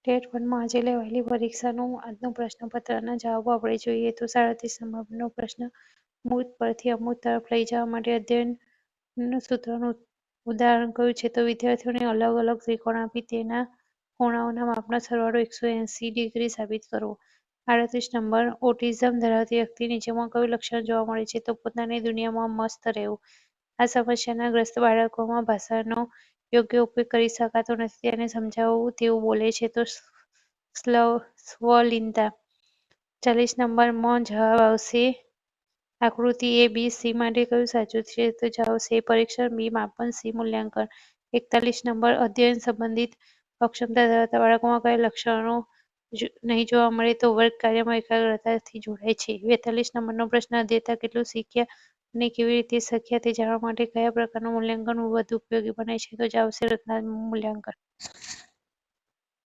ટેટ-1માં આજે લેવાયેલી પરીક્ષાનું આજનું પ્રશ્નપત્રના જવાબો આપણે જોઈએ તો 37 નંબરનો પ્રશ્ન મૂર્ત પરથી અમૂર્ત તરફ લઈ જવા માટે અધ્યયન સૂત્રનું ઉદાહરણ કયું છે? તો વિદ્યાર્થીઓને અલગ અલગ ત્રિકોણ આપી તેના ખૂણાઓના માપનો સરવાળો 180 ડિગ્રી સાબિત કરવો. 38 નંબર ઓટિઝમ ધરાવતી વ્યક્તિ નીચેમાં કયું લક્ષણ જોવા મળે છે? તો પોતાની દુનિયામાં મસ્ત રહેવું. આ સમસ્યાના ગ્રસ્ત બાળકોમાં ભાષાનો યોગ્ય ઉપયોગ કરી શકાતો નથી તેને સમજાવવું તેવું બોલે છે તો સ્વલિનતા. 40 નંબરમાં જવાબ આવશે આકૃતિ એ બી સી માટે કયું સાચું છે? તો જવાબ આવશે એ પરીક્ષણ, બી માપન, સી મૂલ્યાંકન. 41 નંબર અધ્યયન સંબંધિત અક્ષમતા ધરાવતા બાળકોમાં કયા લક્ષણો નહીં જોવા મળે? તો વર્ગ કાર્યમાં એકાગ્રતાથી જોડાય છે. 42 નંબરનો પ્રશ્ન અધ્યેતા કેટલું શીખ્યા અને કેવી રીતે શીખ્યા તે જાણવા માટે કયા પ્રકારનું મૂલ્યાંકન વધુ ઉપયોગી બને છે? તો જવાબ આવશે રચનાત્મક મૂલ્યાંકન.